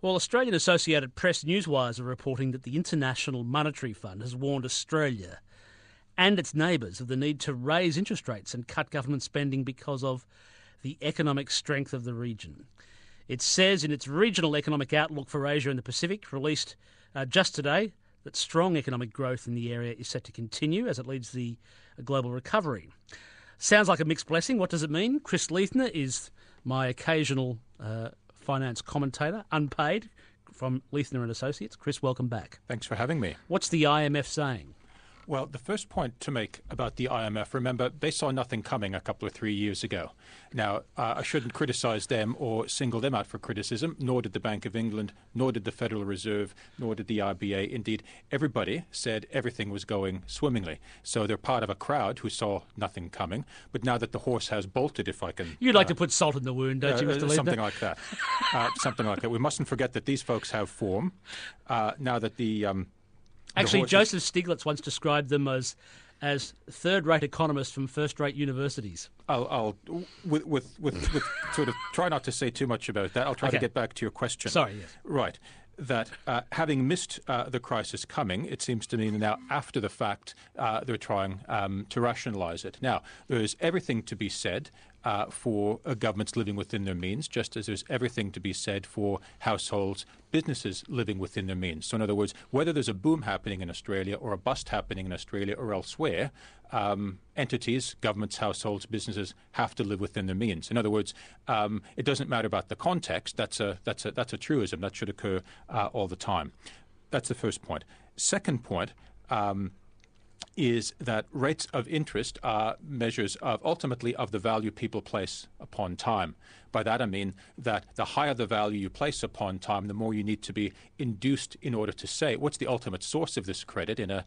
Well, Australian Associated Press newswires are reporting that the International Monetary Fund has warned Australia and its neighbours of the need to raise interest rates and cut government spending because of the economic strength of the region. It says in its Regional Economic Outlook for Asia and the Pacific, released just today, that strong economic growth in the area is set to continue as it leads the global recovery. Sounds like a mixed blessing. What does it mean? Chris Leithner is my occasional finance commentator, unpaid, from Leithner and Associates. Chris, welcome back. Thanks for having me. What's the IMF saying? Well, the first point to make about the IMF, remember, they saw nothing coming a couple of 3 years ago. Now, I shouldn't criticise them or single them out for criticism, nor did the Bank of England, nor did the Federal Reserve, nor did the RBA. Indeed, everybody said everything was going swimmingly. So they're part of a crowd who saw nothing coming. But now that the horse has bolted, if I can... You'd like to put salt in the wound, don't you, Mr. Leithner? Something like that. Something like that. We mustn't forget that these folks have form. Now that the... Actually, Joseph Stiglitz once described them as third-rate economists from first-rate universities. I'll with sort of try not to say too much about that. I'll try to get back to your question. Sorry, yes. Right. That having missed the crisis coming, it seems to me now after the fact they're trying to rationalise it. Now, there's everything to be said for governments living within their means, just as there's everything to be said for households, businesses living within their means. So in other words, whether there's a boom happening in Australia or a bust happening in Australia or elsewhere, entities, governments, households, businesses have to live within their means. In other words, it doesn't matter about the context. That's a truism that should occur all the time. That's the first point. Second point is that rates of interest are measures of ultimately of the value people place upon time. By that I mean that the higher the value you place upon time, the more you need to be induced in order to say what's the ultimate source of this credit in a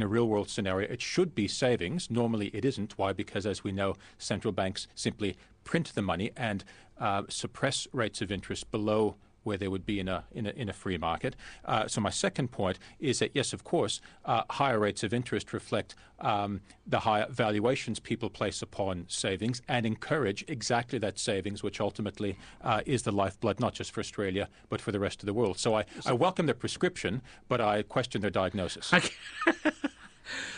real world scenario. It should be savings. Normally it isn't. Why? Because as we know, central banks simply print the money and suppress rates of interest below where they would be in a free market. So my second point is that, yes, of course, higher rates of interest reflect the higher valuations people place upon savings and encourage exactly that savings, which ultimately is the lifeblood, not just for Australia, but for the rest of the world. So I welcome their prescription, but I question their diagnosis. Okay.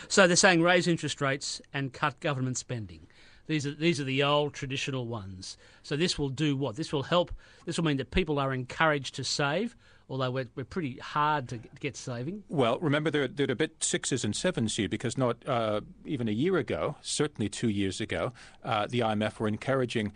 So they're saying raise interest rates and cut government spending. These are the old traditional ones. So this will do what? This will help. This will mean that people are encouraged to save, although we're pretty hard to get saving. Well, remember, they're a bit sixes and sevens here because not even a year ago, certainly 2 years ago, the IMF were encouraging,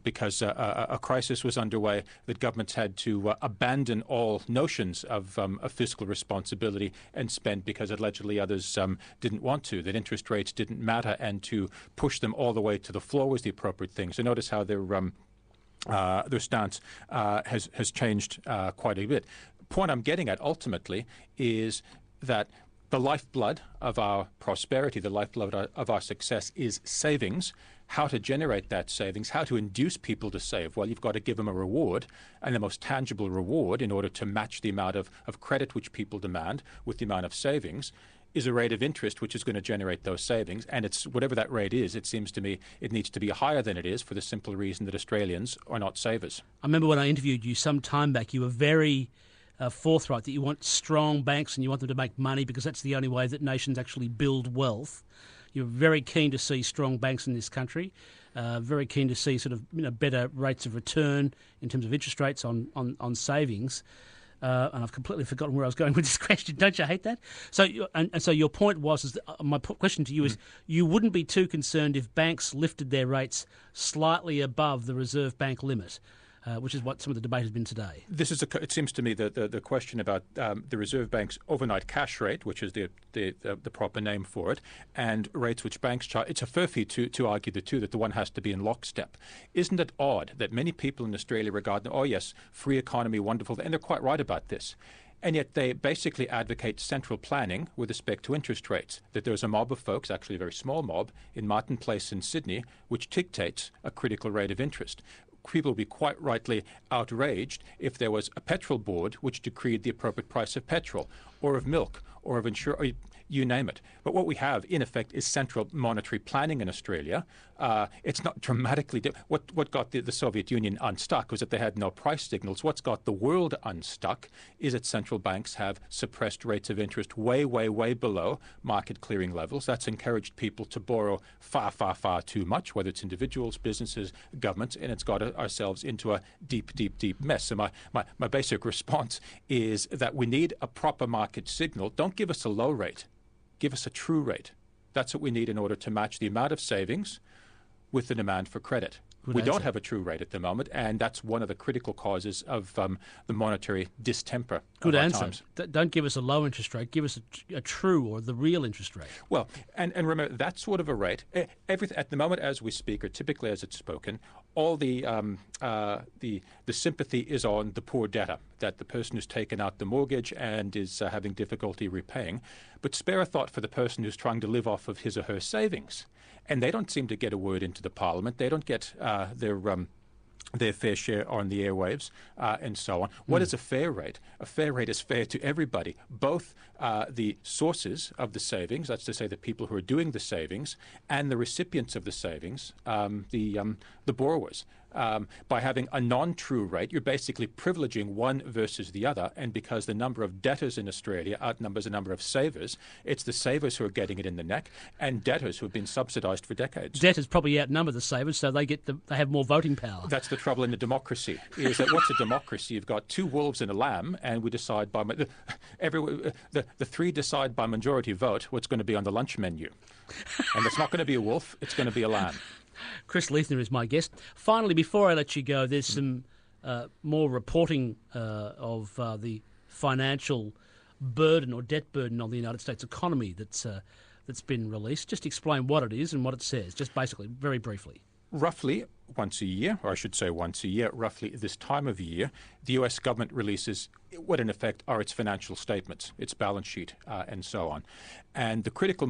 because a crisis was underway, that governments had to abandon all notions of fiscal responsibility and spend because allegedly others didn't want to, that interest rates didn't matter, and to push them all the way to the floor was the appropriate thing. So notice how their stance has changed quite a bit. The point I'm getting at ultimately is that the lifeblood of our prosperity, the lifeblood of our success is savings. How to generate that savings, how to induce people to save? Well, you've got to give them a reward, and the most tangible reward in order to match the amount of credit which people demand with the amount of savings is a rate of interest which is going to generate those savings. And it's whatever that rate is, it seems to me it needs to be higher than it is for the simple reason that Australians are not savers. I remember when I interviewed you some time back, you were very forthright that you want strong banks and you want them to make money because that's the only way that nations actually build wealth. You're very keen to see strong banks in this country, very keen to see sort of better rates of return in terms of interest rates on savings. And I've completely forgotten where I was going with this question. Don't you hate that? So, so your point was, my question to you is, you wouldn't be too concerned if banks lifted their rates slightly above the Reserve Bank limit, which is what some of the debate has been today. This is it seems to me that the question about the Reserve Bank's overnight cash rate, which is the proper name for it, and rates which banks charge, it's a furphy to argue the two, that the one has to be in lockstep. Isn't it odd that many people in Australia regard, oh yes, free economy, wonderful, and they're quite right about this. And yet they basically advocate central planning with respect to interest rates, that there's a mob of folks, actually a very small mob, in Martin Place in Sydney, which dictates a critical rate of interest. People would be quite rightly outraged if there was a petrol board which decreed the appropriate price of petrol or of milk or of insurance. you name it. But what we have, in effect, is central monetary planning in Australia. It's not dramatically what got the Soviet Union unstuck was that they had no price signals. What's got the world unstuck is that central banks have suppressed rates of interest way, way, way below market clearing levels. That's encouraged people to borrow far, far, far too much, whether it's individuals, businesses, governments, and it's got ourselves into a deep, deep, deep mess. So my basic response is that we need a proper market signal. Don't give us a low rate. Give us a true rate. That's what we need in order to match the amount of savings with the demand for credit. We don't have a true rate at the moment, and that's one of the critical causes of the monetary distemper. Good of our answer. times. Don't give us a low interest rate. Give us a true or the real interest rate. Well, and remember, that sort of a rate, everything at the moment as we speak, or typically as it's spoken, all the sympathy is on the poor debtor, that the person who's taken out the mortgage and is having difficulty repaying. But spare a thought for the person who's trying to live off of his or her savings. And they don't seem to get a word into the Parliament. They don't get their fair share on the airwaves and so on. What is a fair rate? A fair rate is fair to everybody, both the sources of the savings, that's to say the people who are doing the savings, and the recipients of the savings, the borrowers. By having a non-true rate, you're basically privileging one versus the other, and because the number of debtors in Australia outnumbers the number of savers, it's the savers who are getting it in the neck, and debtors who have been subsidised for decades. Debtors probably outnumber the savers, so they have more voting power. That's the trouble in a democracy, is that what's a democracy? You've got two wolves and a lamb, and we decide by the three decide by majority vote what's going to be on the lunch menu. And it's not going to be a wolf, it's going to be a lamb. Chris Leithner is my guest. Finally, before I let you go, there's some more reporting of the financial burden or debt burden on the United States economy that's been released. Just explain what it is and what it says, just basically, very briefly. Roughly once a year, or I should say once a year, roughly this time of year, the U.S. government releases what in effect are its financial statements, its balance sheet, and so on. And the critical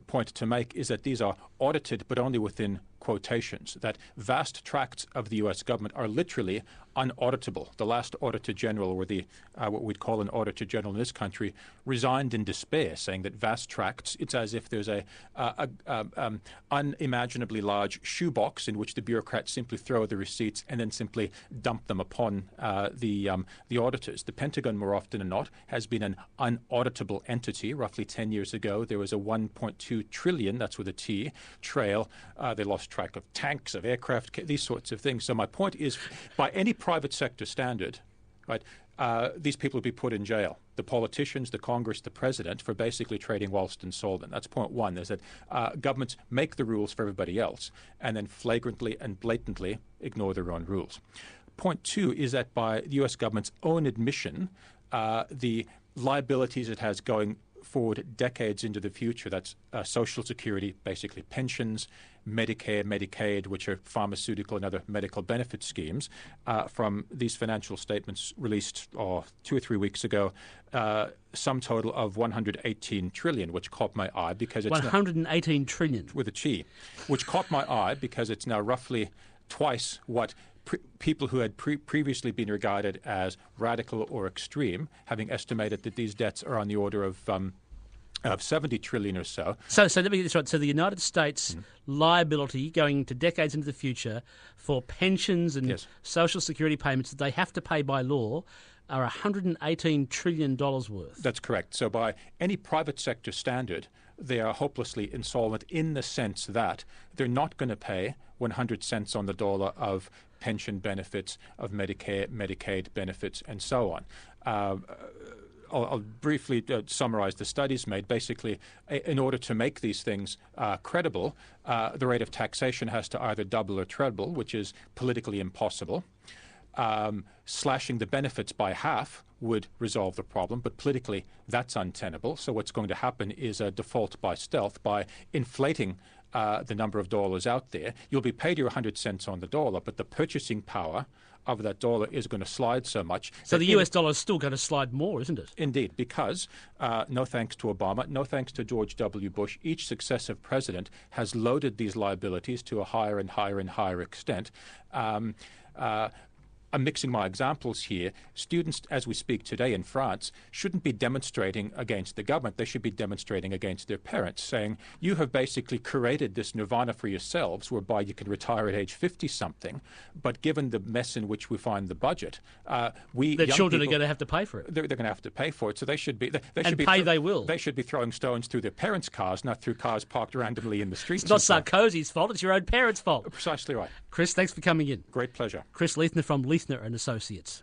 point to make is that these are audited, but only within quotations, that vast tracts of the U.S. government are literally unauditable. The last Auditor General, or the what we'd call an Auditor General in this country, resigned in despair, saying that vast tracts, it's as if there's a unimaginably large shoebox in which the bureaucrats simply throw the receipts and then simply dump them upon the auditors. The Pentagon, more often than not, has been an unauditable entity. Roughly 10 years ago, there was a $1.2 trillion, that's with a T, trail. They lost track of tanks, of aircraft, these sorts of things. So my point is, by any private sector standard, right, these people would be put in jail. The politicians, the Congress, the president, for basically trading whilst insolvent. That's point one, is that governments make the rules for everybody else and then flagrantly and blatantly ignore their own rules. Point two is that by the U.S. government's own admission, the liabilities it has going forward decades into the future, that's Social Security, basically pensions, Medicare, Medicaid, which are pharmaceutical and other medical benefit schemes, from these financial statements released 2 or 3 weeks ago, sum total of $118 trillion, which caught my eye because it's $118 trillion with a T, which caught my eye because it's now roughly twice what people who had previously been regarded as radical or extreme, having estimated that these debts are on the order of 70 trillion or so. So let me get this right. So the United States liability going into decades into the future for pensions and Social Security payments that they have to pay by law are $118 trillion worth. That's correct. So by any private sector standard, they are hopelessly insolvent in the sense that they're not going to pay 100 cents on the dollar of pension benefits, of Medicare, Medicaid benefits, and so on. I'll briefly summarize the studies made. Basically, in order to make these things credible, the rate of taxation has to either double or treble, which is politically impossible. Slashing the benefits by half would resolve the problem, but politically that's untenable. So what's going to happen is a default by stealth, by inflating the number of dollars out there. You'll be paid your 100 cents on the dollar, but the purchasing power of that dollar is going to slide so much. So the US dollar is still going to slide more, isn't it? Indeed, because no thanks to Obama, no thanks to George W. Bush, each successive president has loaded these liabilities to a higher and higher and higher extent. I'm mixing my examples here. Students, as we speak today in France, shouldn't be demonstrating against the government. They should be demonstrating against their parents, saying, you have basically created this nirvana for yourselves whereby you can retire at age 50-something, but given the mess in which we find the budget, the children are going to have to pay for it. They're going to have to pay for it, so they should be... They will. They should be throwing stones through their parents' cars, not through cars parked randomly in the streets. It's not Sarkozy's fault, it's your own parents' fault. Precisely right. Chris, thanks for coming in. Great pleasure. Chris Leithner from Leithner and Associates.